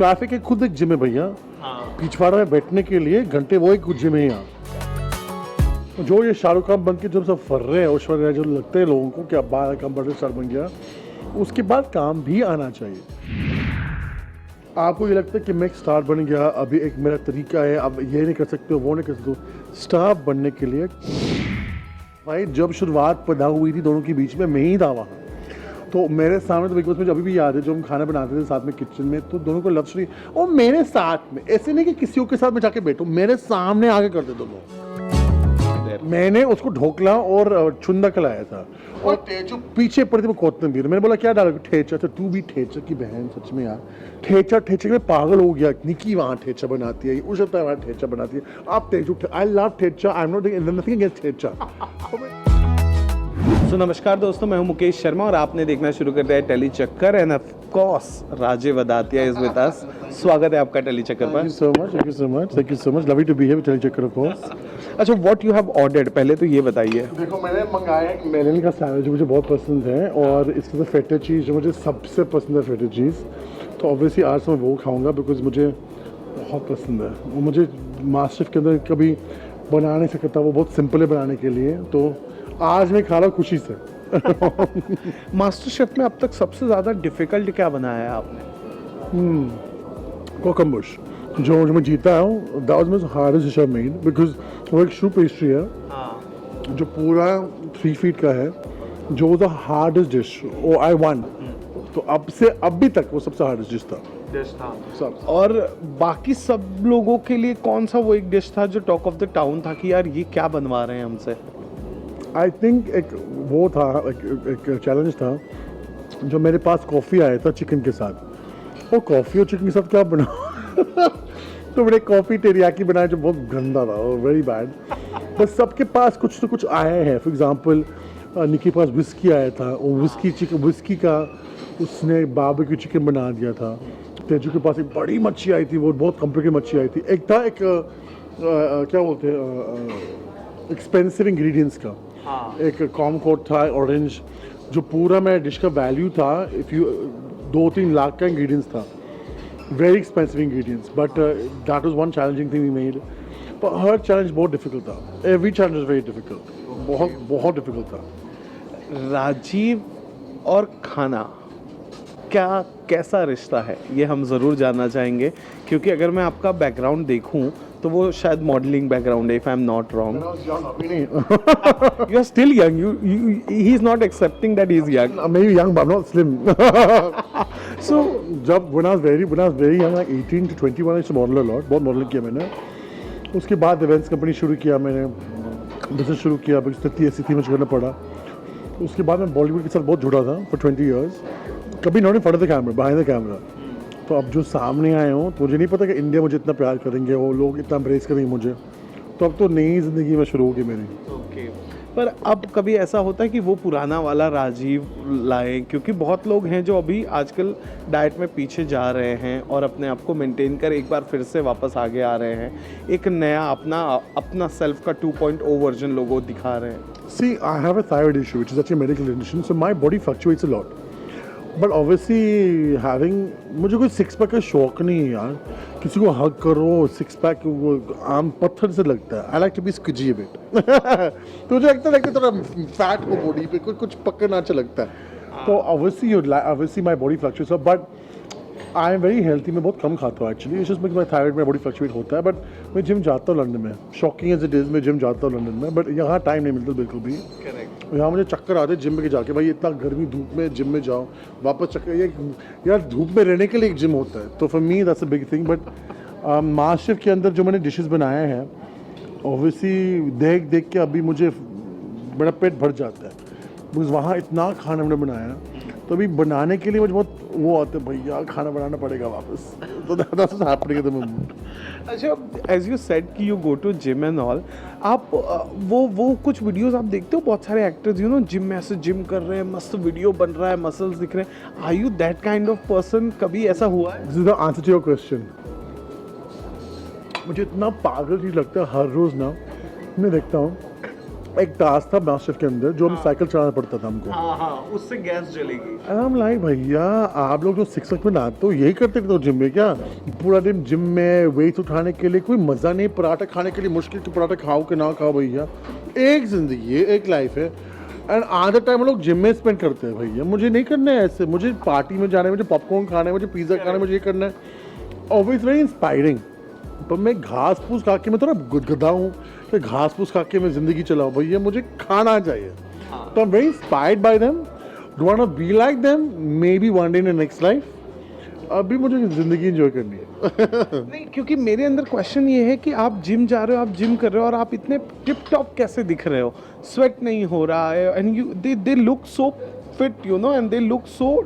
Traffic एक खुद एक जिम है भैया। हाँ। पिछवाड़ा में बैठने के लिए घंटे वो एक जिम है यहाँ। जो ये शाहरुख खान बन के जो सब फर रहे हैं उस वक्त जो लगते हैं लोगों को कि अब बाहर कंप्यूटर स्टार बन गया, उसके बाद काम भी आना चाहिए। आपको ये लगता है कि मैं एक स्टार बन गया, अभी एक मेरा तरीका है, अब ये नहीं कर सकते वो नहीं कर सकते। स्टार बनने के लिए भाई जब शुरुआत पैदा हुई थी दोनों के बीच में, मैं ही था वहाँ। तो मेरे सामने तो बिग बॉस में अभी भी याद है जो हम खाना बनाते थे साथ में किचन में, तो दोनों को लव स्टोरी और मेरे साथ में, ऐसे नहीं कि किसी और के साथ में जाके बैठो, मेरे सामने आगे करते दोनों। मैंने उसको ढोकला और चुंदा खिलाया था और तेजू पीछे पड़ी थी वो कोतंबीर। मैंने बोला क्या डालोगे? ठेचा। तो तू भी ठेचा की बहन, सच में यार ठेचा ठेचे में पागल हो गया। निकी वहाँ ठेचा बनाती है, उस हफ्ते वहाँ ठेचा बनाती है। आप Teju, I love thecha, I am not nothing against thecha. तो नमस्कार दोस्तों, मैं हूं मुकेश शर्मा और आपने देखना शुरू कर दिया है Tele Chakkar and of course Rajeev Vadatia is with us. स्वागत है आपका टेली चक्कर पर। Thank you so much, lovely to be here with Tele Chakkar of course. अच्छा, व्हाट यू हैव ऑर्डर्ड, पहले तो ये बताइए। देखो मैंने मंगाया एक मेलन का सैंडविच जो मुझे बहुत पसंद है, और इसके साथ फेटा चीज़ जो मुझे सबसे पसंद है, फेटा चीज़। तो ऑब्वियसली आज मैं वो खाऊंगा बिकॉज मुझे बहुत पसंद है। वो मुझे मास्टर शेफ के अंदर कभी बना नहीं सकता, वो बहुत सिंपल है बनाने के लिए। तो आज मैं खा रहा हूँ खुशी से। मास्टर शेफ में अब तक सबसे ज़्यादा डिफिकल्ट क्या बनाया है आपने? कोकम्बुश जो मैं जीता हूँ, that was my hardest dish I made because वो एक शू पेस्ट्री है जो पूरा 3 फीट का है, जो the hardest dish oh I won. तो अब से अभी तक वो सबसे हार्डेस्ट डिश था। सब। और बाकी सब लोगों के लिए कौन सा वो एक डिश था जो टॉक ऑफ द टाउन था कि यार ये क्या बनवा रहे हैं हमसे? आई थिंक एक वो था, एक चैलेंज था जो मेरे पास कॉफ़ी आया था चिकन के साथ। वो कॉफ़ी और चिकन के साथ क्या बना तो मैंने कॉफ़ी टेरियाकी बनाया जो बहुत गंदा था, वेरी बैड। बस सबके पास कुछ तो कुछ आया है। फॉर एग्जांपल निकी के पास विस्की आया था, वो विस्की का उसने बारबेक्यू चिकन बना दिया था। तेजू के पास एक बड़ी मच्छी आई थी, वो बहुत कॉम्प्लिकेटेड मच्छी आई थी। एक था एक क्या बोलते हैं एक्सपेंसिव इंग्रेडिएंट्स का, एक कॉमकोट था ऑरेंज, जो पूरा मेरा डिश का वैल्यू था इफ़ यू 2-3 लाख का इंग्रेडिएंट्स था, very expensive ingredients. But that was one challenging thing we made. पर हर चैलेंज बहुत डिफिकल्ट था, every challenge was very difficult, बहुत डिफिकल्ट था। राजीव और खाना क्या कैसा रिश्ता है, ये हम ज़रूर जानना चाहेंगे, क्योंकि अगर मैं आपका बैकग्राउंड देखूं तो वो शायद मॉडलिंग बैकग्राउंड है, if I am not wrong. You are still young, he is not accepting that he is young. Maybe young, but I'm not slim. So, when I was very young, like 18 to 21, I used to model a lot. बहुत modelling किया मैंने। उसके बाद events company शुरू किया मैंने, business शुरू किया, स्थिति ऐसी थी मुझे करना पड़ा। उसके बाद मैं बॉलीवुड के साथ बहुत जुड़ा था फॉर 20 years। कभी not in front of the camera, behind the camera. तो अब जो सामने आए हों तो मुझे नहीं पता कि इंडिया मुझे इतना प्यार करेंगे, वो लोग इतना एम्ब्रेस करेंगे मुझे। तो अब तो नई ज़िंदगी में शुरू होगी मेरी। ओके, पर अब कभी ऐसा होता है कि वो पुराना वाला राजीव लाएं, क्योंकि बहुत लोग हैं जो अभी आजकल डाइट में पीछे जा रहे हैं और अपने आप को मेंटेन कर एक बार फिर से वापस आगे आ रहे हैं, एक नया अपना सेल्फ का 2.0 वर्जन लोगों दिखा रहे हैं। See, I have a thyroid issue, which is actually a medical condition, so my body fluctuates a lot. But obviously having, मुझे कोई 6 पैक का शौक नहीं है यार। किसी को हग करो 6 पैक वो आम पत्थर से लगता है। I like to be squidgy a bit. तो मुझे लगता है थोड़ा फैट हो बॉडी पे, कुछ पकड़ना अच्छा लगता है। तो obviously my body fluctuates, but I am very healthy। मैं बहुत कम खाता हूँ actually, it's just my thyroid, मेरा बॉडी फ्लक्चुएट होता है। बट मैं जिम जाता हूँ लंदन में, शॉकिंग एज इट इज़, मैं जिम जाता हूँ लंदन में, बट यहाँ टाइम नहीं मिलता बिल्कुल भी। यहाँ मुझे चक्कर आते हैं जिम में जाके, भाई इतना गर्मी धूप में जिम में जाओ वापस चक्कर, ये यार धूप में रहने के लिए एक जिम होता है। तो for me that's a big thing. But master chef के अंदर जो मैंने डिशेस बनाए हैं, ऑब्वियसली देख के अभी मुझे मेरा पेट भर जाता है, बिकॉज वहाँ इतना खाना मैंने बनाया। तो अभी बनाने के लिए मुझे बहुत वो आता है, भैया खाना बनाना पड़ेगा वापस। तो that's what's happening at the moment. अच्छा, एज यू सेड कि you go to gym and all, आप वो कुछ वीडियोस आप देखते हो, बहुत सारे एक्टर्स यू नो जिम में ऐसे जिम कर रहे हैं, मस्त वीडियो बन रहा है, मसल्स दिख रहे हैं। Are you that kind of person? कभी ऐसा हुआ है? This is the answer to your question. मुझे इतना पागल चीज़ लगता है हर रोज़ ना, मैं देखता हूँ एक टास्क था मास्टर के अंदर जो हम साइकिल चलाना पड़ता था हमको। हाँ, उससे गैस जलेगी। I'm like भैया आप लोग जो 6 लाख में लाते हो यही करते थे तो जिम में क्या? पूरा दिन जिम में वेट उठाने के लिए कोई मज़ा नहीं, पराठा खाने के लिए मुश्किल कि पराठा खाओ कि ना खाओ भैया। एक ज़िंदगी है, एक लाइफ है एंड आधा टाइम हम लोग जिम में स्पेंड करते हैं भैया। मुझे नहीं करना है ऐसे, मुझे पार्टी में जाना है, मुझे पॉपकॉर्न खाना है, मुझे पिज़्ज़ा खाना है, मुझे ये करना है। ऑब्वियस वेरी इंस्पायरिंग, पर मैं घास फूस खा के मैं थोड़ा गुदगुदा हूँ कि घास फूस खा के मैं ज़िंदगी चलाऊँ भैया, मुझे खाना चाहिए। तो I am very inspired by them, do want to be like them, maybe one day in the next life. अभी मुझे ज़िंदगी एंजॉय करनी है। नहीं, क्योंकि मेरे अंदर क्वेश्चन ये है कि आप जिम जा रहे हो, आप जिम कर रहे हो और आप इतने टिप टॉप कैसे दिख रहे हो? स्वेट नहीं हो रहा है and you they look so fit, you know, and they look so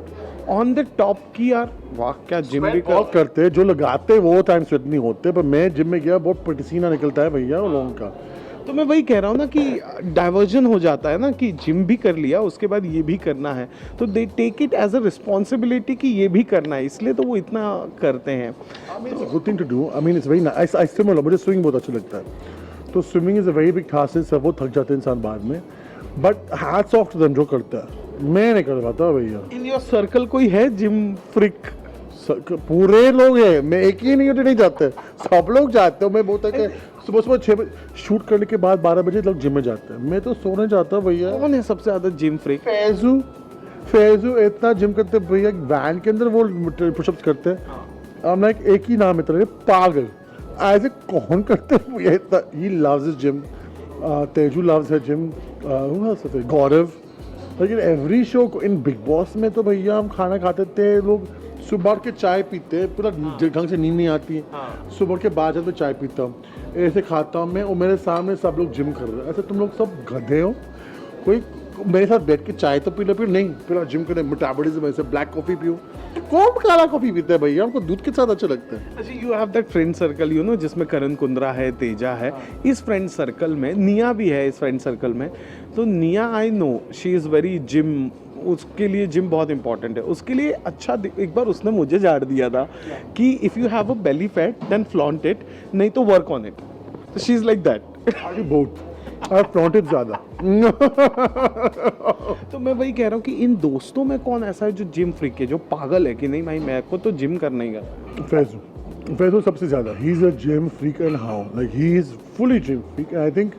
on the top की यार वाह क्या जिम भी बहुत करते हैं जो लगाते हैं वो टाइम स्वेट नहीं होते, पर मैं जिम में गया बहुत पसीना निकलता है भैया उन लोगों का। तो मैं वही कह रहा हूँ ना कि डाइवर्जन हो जाता है ना कि जिम भी कर लिया उसके बाद ये भी करना है, तो they take it as a responsibility कि ये भी करना है, इसलिए तो वो इतना करते हैं। Good thing to do, I mean it's very nice. I swim, मुझे स्विमिंग बहुत अच्छा लगता है, तो swimming is a very big task, सब वो थक जाते हैं इंसान बाद में, but hats off to them जो करता है, मैं नहीं कर पाता भैया। इन योर सर्कल कोई है जिम फ्रिक? पूरे लोग हैं, मैं एक ही नहीं जाते, सब लोग जाते हो। मैं बहुत है सुबह सुबह 6 बजे शूट करने के बाद 12 बजे लोग जिम में जाते हैं, मैं तो सोने जाता हूँ भैया। कौन है सबसे ज्यादा जिम फ्रिक? फैजू इतना जिम करते हैं भैया, वैन के अंदर वो पुशअप्स करते हैं। हम लाइक एक ही नाम इतना पागल, ऐसे कौन करते हैं भैया इतना। He loves gym, Teju loves है जिम, गौरव, लेकिन every show in Bigg Boss में तो भैया हम खाना खाते थे, लोग सुबह के चाय पीते हैं, पूरा ढंग से नींद नहीं आती, सुबह के बाद जब मैं चाय पीता हूँ ऐसे खाता हूँ मैं, और मेरे सामने सब लोग जिम कर रहे हैं। ऐसे तुम लोग सब गधे हो, कोई मेरे साथ बैठ के चाय तो पी लो, फिर नहीं फिर जिम करें, मेटाबॉलिज्म ऐसे ब्लैक कॉफ़ी पियो। कौन काला कॉफ़ी पीता है भैया, हमको दूध के साथ अच्छा लगता है। अच्छा, you have that friend circle, you know, जिसमें करण कुंद्रा है, तेजा है, इस फ्रेंड सर्कल में निया भी है इस फ्रेंड सर्कल में। तो निया I know she is very gym, उसके लिए जिम बहुत इंपॉर्टेंट है उसके लिए। अच्छा, एक बार उसने मुझे झाड़ दिया था कि if you have a belly fat then flaunt it, नहीं तो वर्क ऑन इट। तो she is like that. I flaunt it ज़्यादा। तो मैं वही कह रहा हूँ कि इन दोस्तों में कौन ऐसा है जो जिम फ्रीक है, जो पागल है कि नहीं भाई मेरे को तो जिम करना ही करना? फैजू सबसे ज़्यादा, ही is a gym freak and how like he is fully gym freak. I think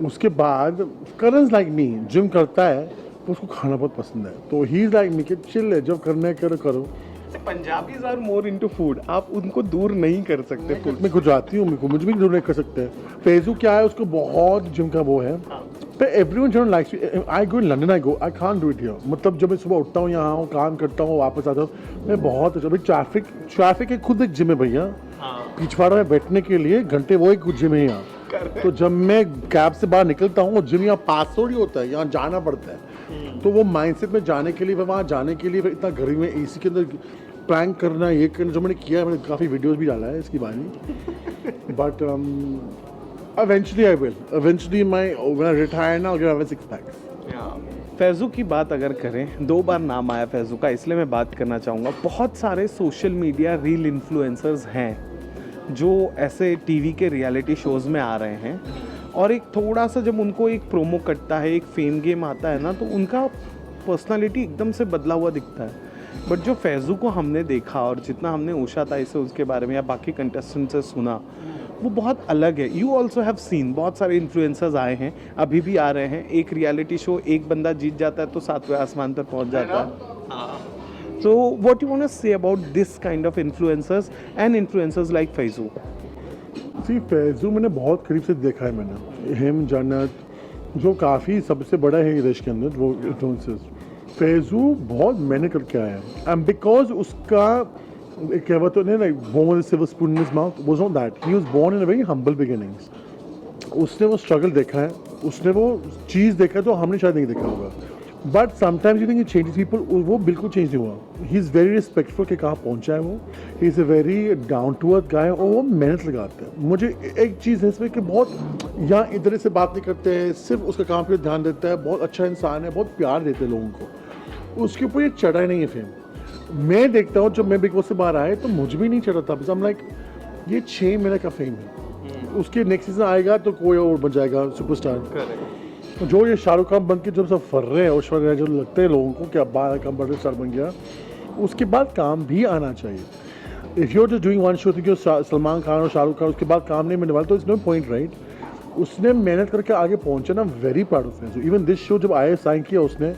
उसके बाद करण लाइक मी, जिम करता है तो उसको खाना बहुत पसंद है, तो ही इज़ लाइक मी कि चिल है, जब करना है करो। Punjabis are more into food, आप उनको दूर नहीं कर सकते फूड। मैं गुजराती हूँ, मुझे भी दूर नहीं कर सकते। फैजू क्या है, उसको बहुत जिम का वो है, पर everyone don't like. I go in London, I can't do it here. मतलब जब मैं सुबह उठता हूँ, यहाँ हूँ, काम करता हूँ, वापस आता हूँ, मैं बहुत अच्छा। भाई ट्रैफिक है, खुद एक जिम है भैया। पिछवाड़ा में बैठने के लिए घंटे वो एक जिम है यहाँ। तो जब मैं कैब से बाहर निकलता हूँ, जिम यहाँ पास थोड़ी होता है, यहाँ जाना पड़ता है। तो वो माइंडसेट में जाने के लिए, वहाँ जाने के लिए इतना गर्मी में एसी के अंदर प्रैंक करना, ये करना जो मैंने किया है, मैंने काफ़ी वीडियोस भी डाला है इसकी बारे में। But eventually I will. Eventually when I retire now, I'll have a 6 pack. Faizu की बात अगर करें, 2 बार नाम आया फैज़ू का, इसलिए मैं बात करना चाहूँगा। बहुत सारे सोशल मीडिया रील इन्फ्लुएंसर्स हैं जो ऐसे टीवी के रियलिटी शोज़ में आ रहे हैं, और एक थोड़ा सा जब उनको एक प्रोमो कटता है, एक फेम गेम आता है ना, तो उनका पर्सनालिटी एकदम से बदला हुआ दिखता है। बट जो फैज़ू को हमने देखा और जितना हमने उषा ताई से उसके बारे में या बाकी कंटेस्टेंट से सुना, वो बहुत अलग है। यू ऑल्सो हैव सीन, बहुत सारे इन्फ्लुएंसर्स आए हैं, अभी भी आ रहे हैं। एक रियलिटी शो, एक बंदा जीत जाता है तो 7वें आसमान पर पहुंच जाता है। So what you want to say about this kind of influencers and influencers like Faizu? See Faizu मैंने बहुत करीब से देखा है, मैंने हिम, जन्नत, जो काफ़ी सबसे बड़ा है देश के अंदर, वो इन्फ्लुएंसर्स। फैज़ू बहुत मेहनत करके आया है, एंड बिकॉज उसका क्या बोलते हैं like born with a silver spoon in his mouth, was not that. He was born in a very humble beginnings. उसने वो स्ट्रगल देखा है, उसने वो चीज़ देखा है जो हमने शायद नहीं देखा होगा। But sometimes you think it changes people, वो बिल्कुल चेंज नहीं हुआ। ही इज़ वेरी रिस्पेक्टफुल कि कहाँ पहुँचा है वो। He is a very down to earth guy, और वो मेहनत लगाते हैं। मुझे एक चीज़ है इसमें कि बहुत यहाँ इधर से बात नहीं करते हैं, सिर्फ उसका काम पर ध्यान देता है। बहुत अच्छा इंसान है, बहुत प्यार देते हैं लोगों को। उसके ऊपर ये चढ़ा ही नहीं है फेम। मैं देखता हूँ जब मैं बिग बॉस से बाहर आए तो मुझे भी नहीं चढ़ा था, बिकॉज़ आई एम लाइक ये 6 महीने का फेम है, उसके नेक्स्ट सीजन आएगा तो कोई और बन जाएगा सुपरस्टार। जो ये शाहरुख खान बन के जब सब फर रहे हैं उस वक्त जो लगते हैं लोगों को कि अब बाहर कम बड़े स्टार बन गया, उसके बाद काम भी आना चाहिए। If you are just doing one show कि सलमान खान और शाहरुख खान उसके बाद काम नहीं मिलने वाला, तो इट्स नो पॉइंट, राइट। उसने मेहनत करके आगे पहुंचा ना, very proud of him. Even this show जब आए साइन किया उसने,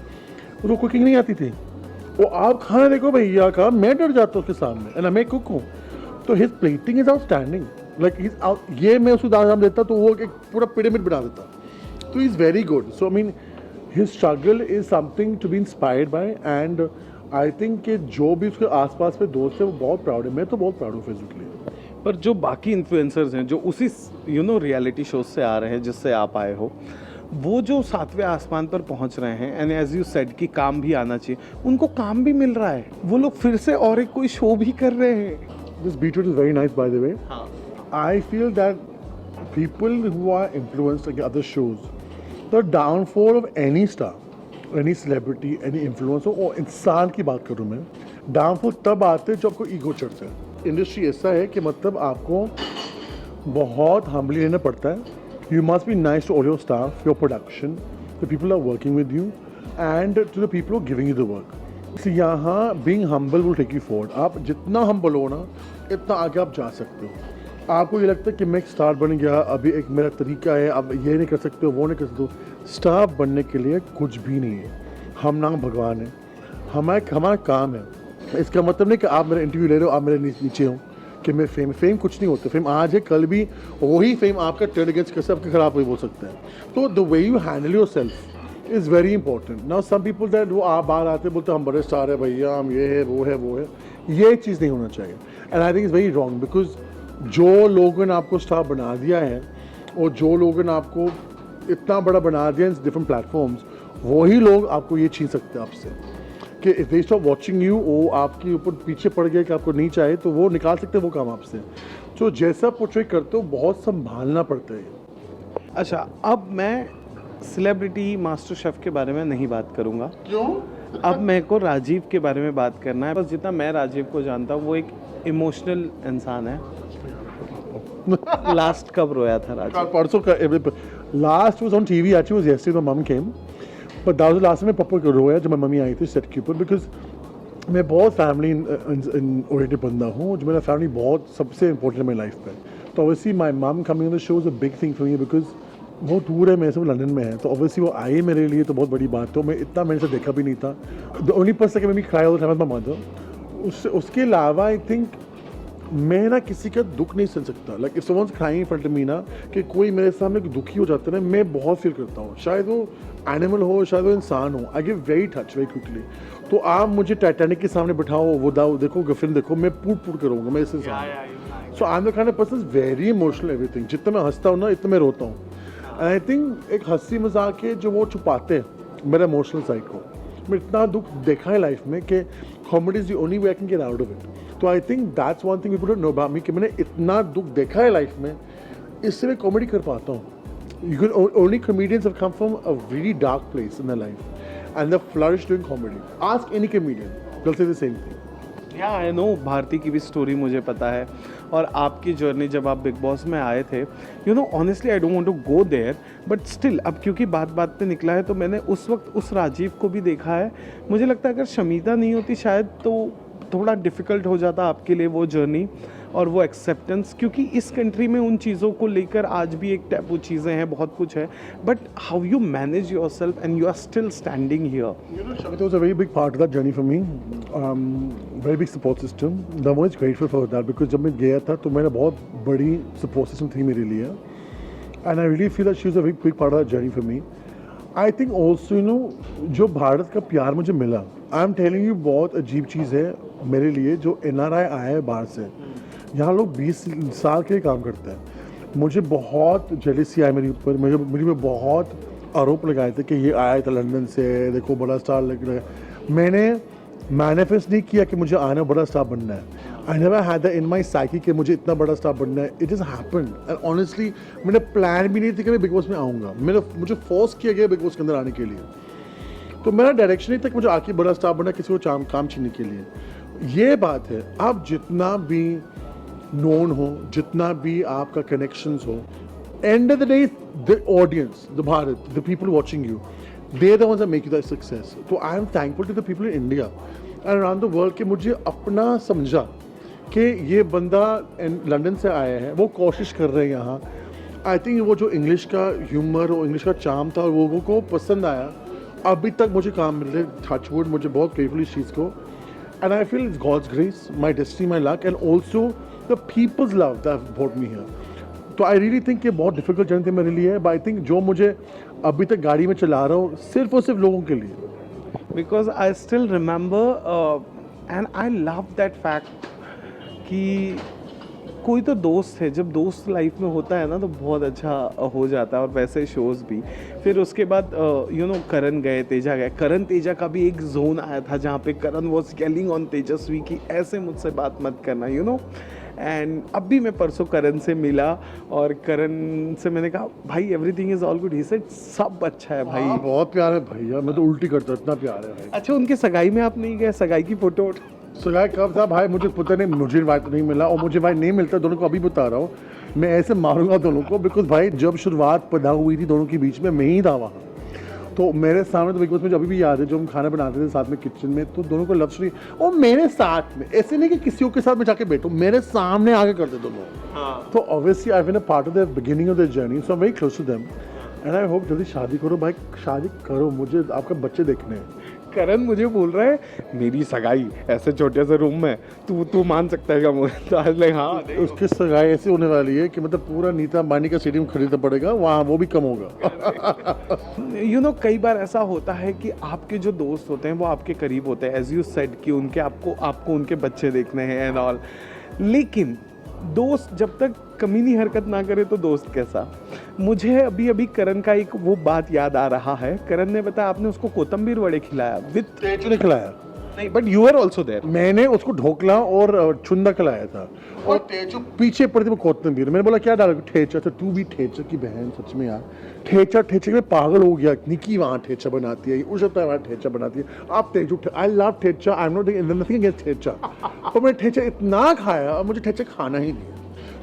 उसको कुकिंग नहीं आती थी, वो आप खाना देखो भैया का, मैं डर जाता हूँ उसके सामने, एंड मैं कुक हूँ। तो his plating is outstanding, like ये मैं उसको दाम देता तो वो एक पूरा पिरामिड बना देता। तो is very good. So I mean his struggle is something to be inspired by, and I think कि जो भी उसके आसपास में दोस्त है वो बहुत प्राउड है। मैं तो बहुत प्राउड हूँ फेसबुक के लिए। पर जो बाकी इन्फ्लुएंसर्स हैं जो उसी रियलिटी शो से आ रहे हैं जिससे आप आए हो, वो जो 7वें आसमान पर पहुंच रहे हैं, एंड एज यू सेड कि काम भी आना चाहिए, उनको काम भी मिल रहा है, वो लोग फिर से और एक कोई शो भी कर रहे हैं। This beetroot is very nice, by the way. हाँ। I feel that people who are influenced like other shows, the downfall of any star, any celebrity, any influencer, और इंसान की बात करूँ मैं, downfall तब आते हैं जब आपको ईगो चढ़ता है। इंडस्ट्री ऐसा है कि मतलब आपको बहुत हम्बली रहना पड़ता है। You must be nice to all your staff, your production, the people who are working with you, and to the people who are giving you the work. So यहाँ being humble will take you forward. आप जितना humble हो ना, इतना आगे आप जा सकते हो। आपको ये लगता है कि मैं एक स्टार बन गया, अभी एक मेरा तरीका है, अब ये नहीं कर सकते हो, वो नहीं कर सकते हो। स्टार बनने के लिए कुछ भी नहीं है, हम ना भगवान है, हमारा काम है। इसका मतलब नहीं कि आप मेरा इंटरव्यू ले रहे हो, आप मेरे नीचे हो कि मैं फेम कुछ नहीं होता। फेम आज है, कल भी वही फेम आपका टर्न अगेंस्ट कैसे आपके खराब भी बोल सकता है। तो the way you handle yourself is very important. Now some people that वो आप बाहर आते बोलते हम बड़े स्टार है भैया, हम ये है वो है वो है, ये चीज़ नहीं होना चाहिए। And I think is very wrong, because जो लोगों ने आपको स्टार बना दिया है और जो लोगों ने आपको इतना बड़ा बना दिया इन डिफरेंट प्लेटफॉर्म्स, वही लोग आपको ये छीन सकते हैं आपसे कि if they stop watching you, वो आपके ऊपर पीछे पड़ गया कि आपको नहीं चाहिए, तो वो निकाल सकते हैं वो काम आपसे। तो जैसा पोर्ट्रे करते हो बहुत संभालना पड़ता है। अच्छा, अब मैं सेलिब्रिटी मास्टर शेफ के बारे में नहीं बात करूंगा। क्यों? अब मेरे को राजीव के बारे में बात करना है। बस जितना मैं राजीव को जानता हूँ, वो एक इमोशनल इंसान है। लास्ट कब रोया था राजीव? परसों का last was on TV, actually was yesterday, my mum came, but that was last में पापा को रोया जब मेरी मम्मी आई थी सेट के ऊपर, बिकॉज मैं बहुत फैमिली ओरिएंटेड बंदा हूँ, जो मेरा फैमिली बहुत सबसे इंपॉर्टेंट है मेरी लाइफ पे। तो obviously my mum coming on the show is a big thing for me, because बहुत दूर है मेरे से, वो लंदन में है। तो ऑब्वियसली वो आई मेरे लिए तो बहुत बड़ी बात। तो मैं इतना मैंने से देखा भी नहीं था। द ओनली पर्सन मैं cry all the time my mother. उसके अलावा आई थिंक मैं ना किसी का दुख नहीं सुन सकता। Like if someone's crying in front of me ना, कि कोई मेरे सामने दुखी हो जाता है ना, मैं बहुत फील करता हूँ। शायद वो एनिमल हो, शायद वो इंसान हो, I get very touch very quickly. तो आप मुझे टाइटैनिक के सामने बिठाओ, वो देखो फिल्म देखो, मैं पूट करूँगा मैं इससे। So I am the kind of person very emotional everything. जितना मैं हंसता हूँ ना, इतना मैं रोता हूँ। एंड आई थिंक एक हंसी मजाक के जो वो छुपाते हैं मेरा इमोशनल साइड को। मैं इतना दुख देखा है लाइफ में कि comedy is the only way I can get out of it. तो I think that's one thing people don't know about me, कि मैंने इतना दुख देखा है लाइफ में, इससे मैं कॉमेडी कर पाता हूँ। You can only comedians have come from a really dark place in their life, and they've flourished doing comedy. Ask any comedian, they'll say the same thing. या आई नो, भारती की भी story मुझे पता है, और आपकी जर्नी जब आप बिग बॉस में आए थे, you know honestly I don't want to go there, but still अब क्योंकि बात पे निकला है, तो मैंने उस वक्त उस राजीव को भी देखा है। मुझे लगता है अगर शमीता नहीं होती शायद तो थोड़ा डिफ़िकल्ट हो जाता आपके लिए वो जर्नी और वो एक्सेप्टेंस, क्योंकि इस कंट्री में उन चीज़ों को लेकर आज भी एक टैबू चीज़ें हैं, बहुत कुछ है। But how you manage yourself and you are still standing here? You know, Shamita was a very big part of that journey for me. Very big support system. I'm always grateful for that, because जब मैं गया था तो मैंने बहुत बड़ी support system थी मेरे लिए, and I really feel that she was a very big part of that journey for me. I think also, you know, जो भारत का प्यार मुझे मिला, आई एम टेलिंग यू, बहुत अजीब चीज़ है मेरे लिए। जो NRI आया है बाहर से, यहाँ लोग 20 साल के लिए काम करते हैं। मुझे बहुत जेलसी आई मेरे ऊपर, मेरे में बहुत आरोप लगाए थे कि ये आया था लंदन से, देखो बड़ा स्टार लग रहा है। मैंने मैनिफेस्ट नहीं किया कि मुझे आना बड़ा स्टार बनना है। I never had that in my psyche कि मुझे इतना बड़ा स्टार बनना है। It is happened, and honestly मैंने प्लान भी नहीं थी कि मैं बिग बॉस में आऊँगा। मुझे फोर्स किया गया बिग बॉस के अंदर आने के लिए। तो मेरा डायरेक्शन नहीं था कि मुझे आके बड़ा स्टार बनना, किसी को काम छीनने के लिए। ये बात है, आप जितना भी नोन हो, जितना भी आपका कनेक्शंस हो, end of the day, the audience, the Bharat, the people watching you, they're the ones that make you that success. So I am thankful to the people in India and around the world कि मुझे अपना समझा कि ये बंदा London से आया है, वो कोशिश कर रहे हैं यहाँ. आई थिंक वो जो इंग्लिश का ह्यूमर और इंग्लिश का चार्म था वो लोगों को पसंद आया. अभी तक मुझे काम मिल रहे, टचवुड, मुझे बहुत ग्रेटफुल इस चीज़ को. And I feel it's God's grace, my destiny, my luck, and also the people's love that have brought me here. तो I really think ये बहुत difficult जर्नी थी मेरे लिए, but I think जो मुझे अभी तक गाड़ी में चला रहा हूँ सिर्फ और सिर्फ लोगों के लिए. Because I still remember and I love that fact कि कोई तो दोस्त है, जब दोस्त लाइफ में होता है ना तो बहुत अच्छा हो जाता है. और वैसे शोज़ भी फिर उसके बाद करण गए, तेजा गए. करण तेजा का भी एक जोन आया था जहाँ पे करण वॉज येलिंग ऑन तेजस्वी कि ऐसे मुझसे बात मत करना. एंड अब भी मैं परसों करण से मिला और करण से मैंने कहा भाई everything is all good. He said सब अच्छा है भाई. बहुत प्यार है भैया, मैं तो उल्टी करता, इतना प्यार है भाई. अच्छा, उनके सगाई में आप नहीं गए? सगाई की फोटो सगाई कब था भाई मुझे पता नहीं, मुझे इनवाइट नहीं मिला और मुझे भाई नहीं मिलता. दोनों को अभी बता रहा हूँ, मैं ऐसे मारूंगा दोनों को. बिकॉज भाई जब शुरुआत पैदा हुई थी दोनों के बीच में, मैं ही था वहाँ. तो मेरे सामने तो बिकॉज मुझे अभी भी याद है जो हम खाना बनाते थे साथ में किचन में, तो दोनों को लव स्टोरी और मेरे साथ में, ऐसे नहीं कि किसी और के साथ में जाके बैठो, मेरे सामने आगे करते दोनों. तो obviously I been a part of the beginning of the journey, so I am very close to them and I hope जल्दी शादी करो भाई, शादी करो, मुझे आपके बच्चे देखने हैं. करण मुझे बोल रहा है मेरी सगाई ऐसे छोटे से रूम में, तू मान सकता है क्या मुझे? तो आज लाइक हाँ, उसकी सगाई ऐसी होने वाली है कि मतलब पूरा नीता अंबानी का स्टेडियम खरीदना पड़ेगा, वहाँ वो भी कम होगा. कई बार ऐसा होता है कि आपके जो दोस्त होते हैं वो आपके करीब होते हैं, एज यू सेड कि उनके आपको उनके बच्चे देखने हैं एंड ऑल. लेकिन दोस्त जब तक कमीनी हरकत ना करे तो दोस्त कैसा? मुझे अभी करण का एक वो बात याद आ रहा है. करण ने बताया आपने उसको कोतंबीर वड़े खिलाया विद तेजू ने खिलाया. नहीं, but you are also there. मैंने उसको ढोकला और चुंदा खिलाया था और तेजू पीछे पड़ी थी वो कोतंबीर. मैंने बोला क्या डाला? ठेचा. तो तू भी ठेचा की बहन, सच में यार. ठेचा में पागल हो गया. निकी वहाँ ठेचा बनाती है, उस वहाँ ठेचा बनाती है. आप Teju, I love thecha, I am not nothing against thecha. तो मैंने ठेचा इतना खाया और मुझे ठेचा खाना ही नहीं.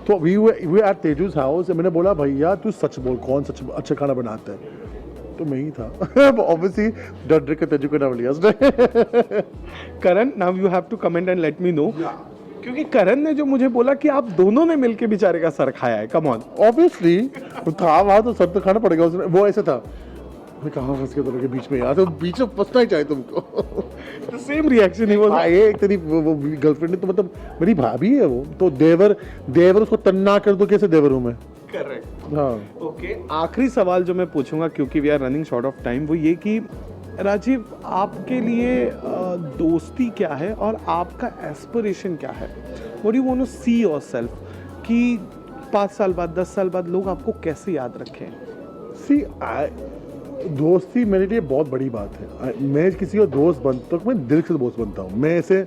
तो वी एट तेजूज हाउस. मैंने बोला भैया तू सच बोल, कौन सच अच्छा खाना बनाता है? तो मैं ही था. ऑब्वियसली डर के तेजू का नाम लिया उसने. Karan, now you have to comment and let me know, क्योंकि करण ने जो मुझे बोला कि आप दोनों ने मिलके बेचारे का सर खाया है. Come on. ऑब्वियसली था वहाँ तो सर तो खाना पड़ेगा उसने. वो ऐसा था, मैं कहाँ फंस गया दोनों के बीच में यार. तो बीच में फंसना ही चाहिए तुमको. The same reaction he was. ये एक तेरी वो गर्लफ्रेंड है तो मतलब मेरी भाभी है वो. तो देवर उसको तन्ना कर दो, कैसे देवर हूँ मैं? करेक्ट. हाँ. ओके, आखिरी सवाल जो मैं पूछूंगा क्योंकि we are running short of time, वो ये कि राजीव आपके लिए दोस्ती क्या है और आपका एस्पिरेशन क्या है? What do you want to see yourself कि 5 साल बाद, 10 साल बाद लोग आपको कैसे याद रखें? सी दोस्ती मेरे लिए बहुत बड़ी बात है. मैं किसी का दोस्त बनता हूँ, मैं दिल से दोस्त बनता हूँ. मैं ऐसे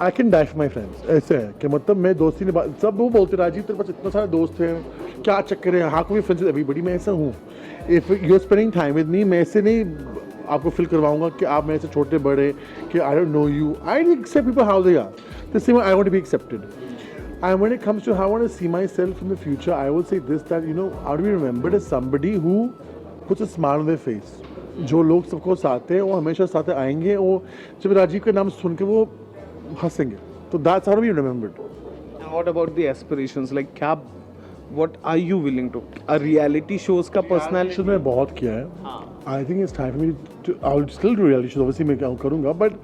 I can die for my friends. ऐसे है कि मतलब मैं दोस्ती नहीं, सब वो बोलते राजीव तेरे पास इतना सारे दोस्त हैं, क्या चक्कर है? हाँ, कोई फ्रेंड्स एवरीबॉडी. मैं ऐसा हूँ. If you are spending time with me, मैं ऐसे नहीं आपको फील करवाऊंगा कि आप मेरे से छोटे बड़े, कि I don't know you. I accept people how they are. The same I want to be accepted. And when it comes to how I want to see myself in the future, I will say this, that I want to be remembered as somebody who puts a smile on their face. जो लोग सबको साथ हैं वो हमेशा साथ आएंगे, और जब राजीव का नाम सुन के वो हंसेंगे. तो that's how to be remembered. And what about the aspirations? Like क्या, what are you willing to? A reality shows का personality मैं बहुत किया है. I think it's time for me to. I'll still do reality shows. Obviously मैं क्या करूँगा, but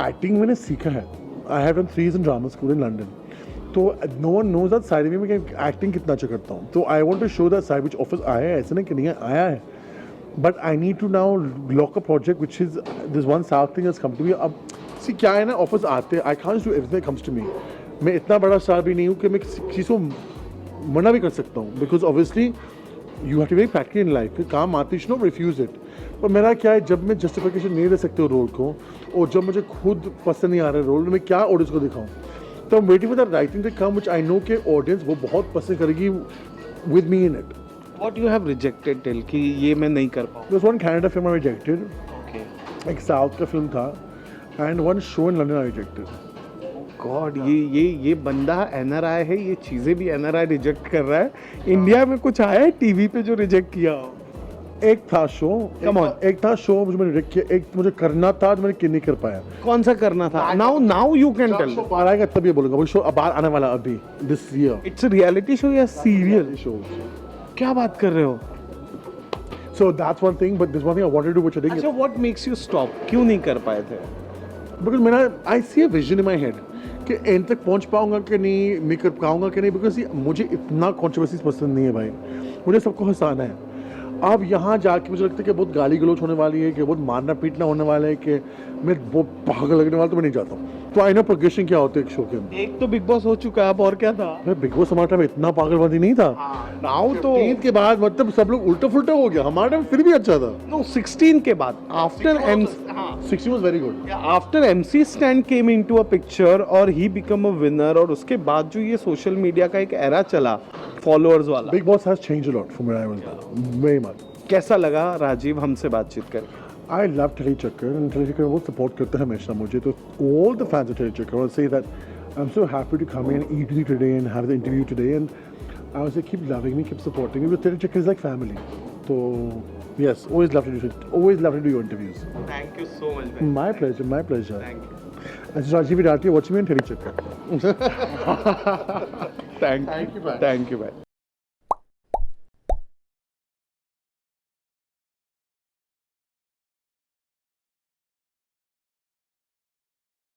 acting मैंने सीखा है. I have done 3 years in drama school in London. तो no one knows that side में मैं एक्टिंग कितना अच्छा करता हूँ. तो I want to show that side which offers आया है, ऐसे नहीं कि नहीं आया है, but I need to now lock a project which is this one south thing has come to me. अब सी क्या है ना, ऑफिस आते हैं, I can't do everything comes to me. मैं इतना बड़ा स्टार भी नहीं हूँ कि मैं किसी चीज़ को मना भी कर सकता हूँ, because obviously you have to be practical in life. काम आती है, नो रिफ्यूज़ इट. पर मेरा क्या है, जब मैं जस्टिफिकेशन नहीं दे सकते रोल को, और जब मुझे खुद पसंद नहीं आ रहा है रोल, मैं क्या ऑडियंस को दिखाऊँ? तो I'm waiting for the writing to come, which I know कि audience वो बहुत पसंद करेगी with me in it. What you have rejected till कि ये मैं नहीं कर पाऊँ? There's one Canada film I rejected. Okay. एक South का film था, and one show in London I rejected. God, ये बंदा एनआरआई है, ये चीज़ें भी एनआरआई रिजेक्ट कर रहा है। इंडिया में कुछ आया है टीवी पे जो रिजेक्ट किया हो? एक था शो, Come on. एक था शो मुझे मैंने रिजेक्ट किया, एक मुझे करना था जो मैंने नहीं कर पाया। कौन सा करना था? Now you can tell. Show बाहर आएगा तब ये बोलूंगा, वो शो बाहर आने वाला अभी this year. It's reality show या सीरियल? शो क्या बात कर रहे हो? So that's one thing, but this one thing I wanted to do which I अच्छा, व्हाट मेक्स यू स्टॉप? क्यों नहीं कर पाए थे? बिकॉज मेरा I see a vision in my head कि एंड तक पहुंच पाऊंगा कि नहीं, मैं कर पाऊंगा कि नहीं, बिकॉज मुझे इतना कॉन्ट्रोवर्सीज पसंद नहीं है भाई, मुझे सबको हंसाना है। अब यहाँ जाके मुझे लगता है कि बहुत गाली गलौच होने वाली है, कि बहुत मारना पीटना होने वाला है, कि मैं बहुत पागल लगने वाला, तो मैं नहीं जाता हूँ। तो आई नो प्रोग्रेशन क्या होता है एक शो के अंदर। एक तो बिग बॉस हो चुका है, अब और क्या था? भाई बिग बॉस हमारे टाइम इतना पागलबाजी नहीं था। नाउ तो 15 के बाद मतलब सब लोग उल्टा फुल्टा हो गया, हमारे टाइम फिर भी अच्छा था। नो 16 के बाद after M 60 was very good. After MC Stan came into a picture और he become a winner, और उसके बाद जो ये सोशल मीडिया का एक एरा चला फॉलोअर्स वाला, big boss has changed a lot from when I was very much. कैसा लगा राजीव हमसे बातचीत करके? I love Terry Chakkar, and Terry Chakkar बहुत support करते हैं हमेशा मुझे, तो all the fans of Terry Chakkar will say that I'm so happy to come in and eat with you today and have the interview today, and I would say keep loving me, keep supporting me, because Terry Chakkar is like family. So yes, always love to do your interviews. Thank you so much, man. My pleasure, my pleasure. Thank you. This is Rajiv Vidati watching me and Terry Chakkar. Thank you, man.